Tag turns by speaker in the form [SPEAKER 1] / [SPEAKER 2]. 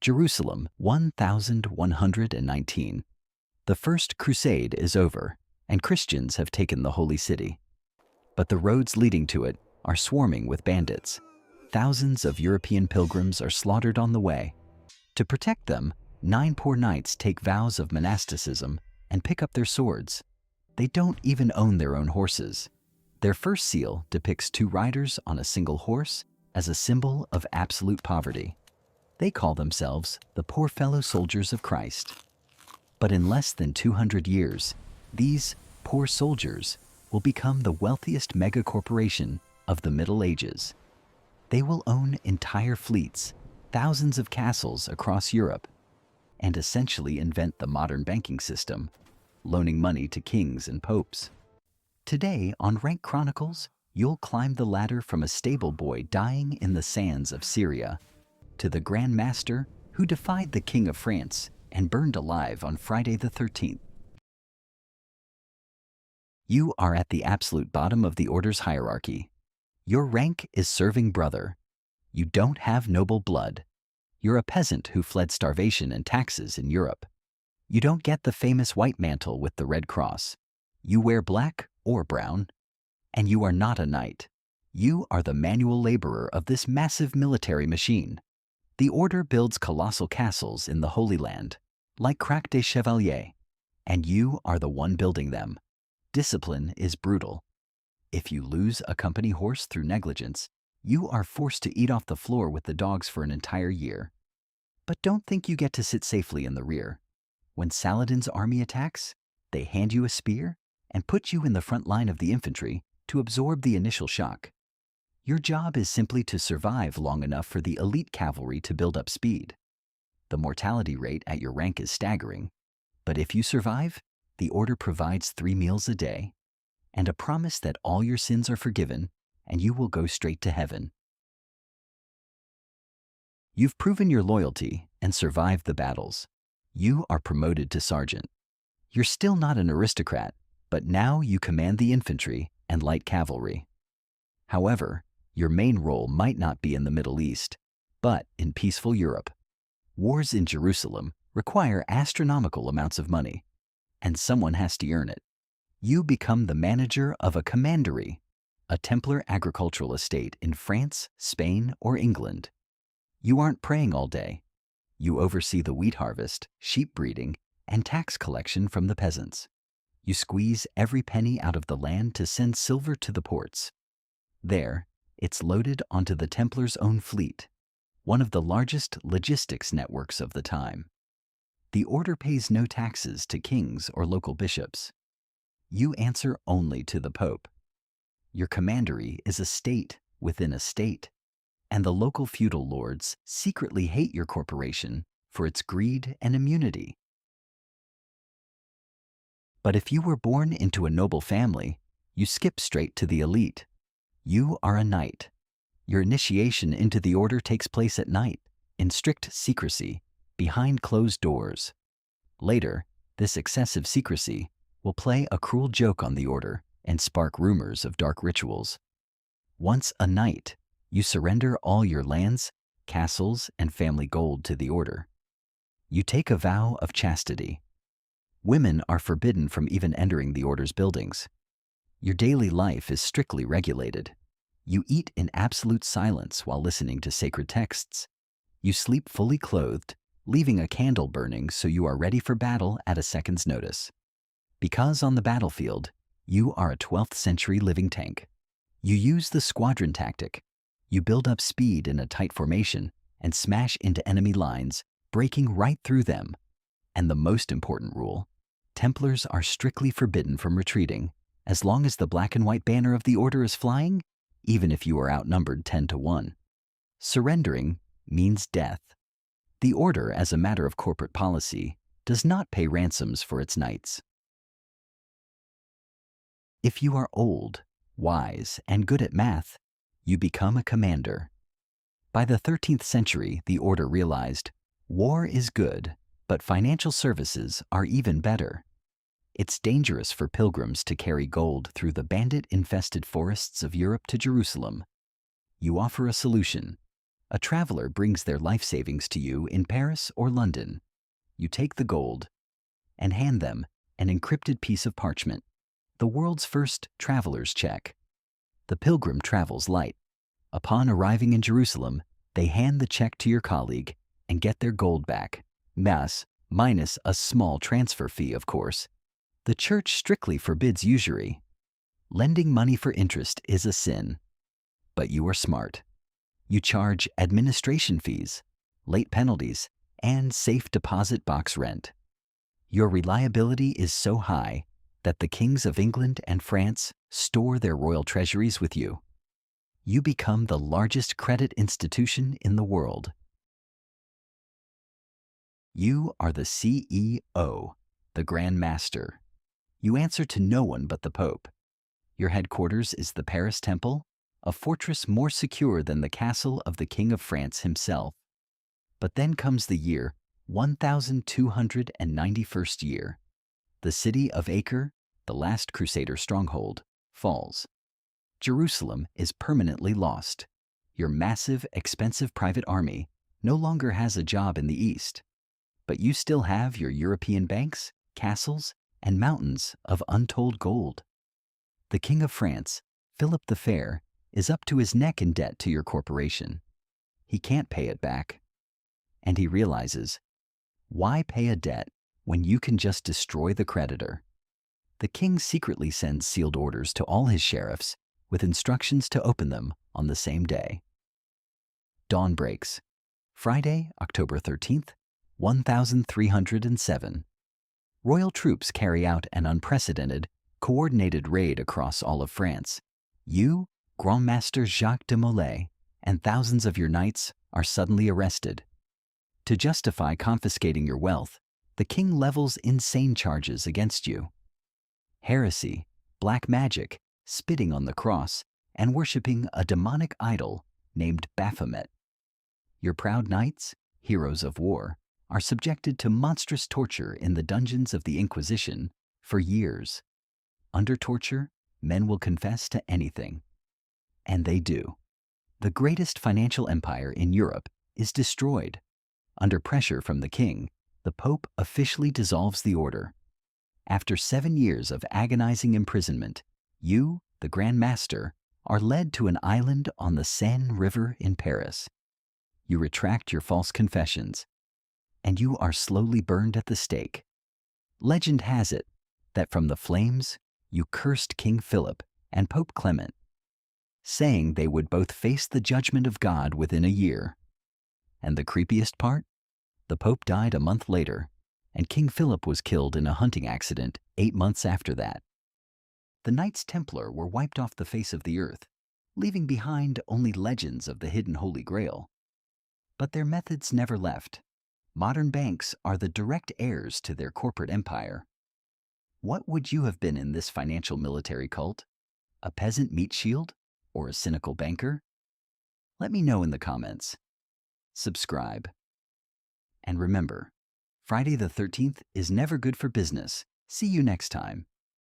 [SPEAKER 1] Jerusalem, 1119. The First Crusade is over, and Christians have taken the Holy City. But the roads leading to it are swarming with bandits. Thousands of European pilgrims are slaughtered on the way. To protect them, 9 poor knights take vows of monasticism and pick up their swords. They don't even own their own horses. Their first seal depicts 2 riders on a single horse as a symbol of absolute poverty. They call themselves the poor fellow soldiers of Christ. But in less than 200 years, these poor soldiers will become the wealthiest megacorporation of the Middle Ages. They will own entire fleets, thousands of castles across Europe, and essentially invent the modern banking system, loaning money to kings and popes. Today on Rank Chronicles, you'll climb the ladder from a stable boy dying in the sands of Syria to the Grand Master who defied the King of France and burned alive on Friday the 13th. You are at the absolute bottom of the order's hierarchy. Your rank is serving brother. You don't have noble blood. You're a peasant who fled starvation and taxes in Europe. You don't get the famous white mantle with the red cross. You wear black or brown. And you are not a knight. You are the manual laborer of this massive military machine. The order builds colossal castles in the Holy Land, like Crac des Chevaliers, and you are the one building them. Discipline is brutal. If you lose a company horse through negligence, you are forced to eat off the floor with the dogs for an entire year. But don't think you get to sit safely in the rear. When Saladin's army attacks, they hand you a spear and put you in the front line of the infantry to absorb the initial shock. Your job is simply to survive long enough for the elite cavalry to build up speed. The mortality rate at your rank is staggering, but if you survive, the order provides 3 meals a day and a promise that all your sins are forgiven and you will go straight to heaven. You've proven your loyalty and survived the battles. You are promoted to sergeant. You're still not an aristocrat, but now you command the infantry and light cavalry. However, your main role might not be in the Middle East, but in peaceful Europe. Wars in Jerusalem require astronomical amounts of money, and someone has to earn it. You become the manager of a commandery, a Templar agricultural estate in France, Spain, or England. You aren't praying all day. You oversee the wheat harvest, sheep breeding, and tax collection from the peasants. You squeeze every penny out of the land to send silver to the ports. There, it's loaded onto the Templars' own fleet, one of the largest logistics networks of the time. The order pays no taxes to kings or local bishops. You answer only to the Pope. Your commandery is a state within a state, and the local feudal lords secretly hate your corporation for its greed and immunity. But if you were born into a noble family, you skip straight to the elite. You are a knight. Your initiation into the order takes place at night, in strict secrecy, behind closed doors. Later, this excessive secrecy will play a cruel joke on the order and spark rumors of dark rituals. Once a knight, you surrender all your lands, castles, and family gold to the order. You take a vow of chastity. Women are forbidden from even entering the order's buildings. Your daily life is strictly regulated. You eat in absolute silence while listening to sacred texts. You sleep fully clothed, leaving a candle burning so you are ready for battle at a second's notice. Because on the battlefield, you are a 12th century living tank. You use the squadron tactic. You build up speed in a tight formation and smash into enemy lines, breaking right through them. And the most important rule, Templars are strictly forbidden from retreating, as long as the black and white banner of the order is flying, even if you are outnumbered 10-1. Surrendering means death. The order, as a matter of corporate policy, does not pay ransoms for its knights. If you are old, wise, and good at math, you become a commander. By the 13th century, the order realized, war is good, but financial services are even better. It's dangerous for pilgrims to carry gold through the bandit-infested forests of Europe to Jerusalem. You offer a solution. A traveler brings their life savings to you in Paris or London. You take the gold and hand them an encrypted piece of parchment, the world's first traveler's check. The pilgrim travels light. Upon arriving in Jerusalem, they hand the check to your colleague and get their gold back. Mass, minus a small transfer fee, of course. The church strictly forbids usury. Lending money for interest is a sin. But you are smart. You charge administration fees, late penalties, and safe deposit box rent. Your reliability is so high that the kings of England and France store their royal treasuries with you. You become the largest credit institution in the world. You are the CEO, the Grand Master. You answer to no one but the Pope. Your headquarters is the Paris Temple, a fortress more secure than the castle of the King of France himself. But then comes the year 1291st year. The city of Acre, the last Crusader stronghold, falls. Jerusalem is permanently lost. Your massive, expensive private army no longer has a job in the East. But you still have your European banks, castles, and mountains of untold gold. The King of France, Philip the Fair, is up to his neck in debt to your corporation. He can't pay it back. And he realizes, why pay a debt when you can just destroy the creditor? The king secretly sends sealed orders to all his sheriffs with instructions to open them on the same day. Dawn breaks. Friday, October 13th, 1307. Royal troops carry out an unprecedented, coordinated raid across all of France. You, Grand Master Jacques de Molay, and thousands of your knights are suddenly arrested. To justify confiscating your wealth, the king levels insane charges against you. Heresy, black magic, spitting on the cross, and worshipping a demonic idol named Baphomet. Your proud knights, heroes of war, are subjected to monstrous torture in the dungeons of the Inquisition for years. Under torture, men will confess to anything. And they do. The greatest financial empire in Europe is destroyed. Under pressure from the king, the Pope officially dissolves the order. After 7 years of agonizing imprisonment, you, the Grand Master, are led to an island on the Seine River in Paris. You retract your false confessions, and you are slowly burned at the stake. Legend has it that from the flames you cursed King Philip and Pope Clement, saying they would both face the judgment of God within a year. And the creepiest part? The Pope died a month later, and King Philip was killed in a hunting accident 8 months after that. The Knights Templar were wiped off the face of the earth, leaving behind only legends of the hidden Holy Grail. But their methods never left. Modern banks are the direct heirs to their corporate empire. What would you have been in this financial military cult? A peasant meat shield or a cynical banker? Let me know in the comments. Subscribe. And remember, Friday the 13th is never good for business. See you next time.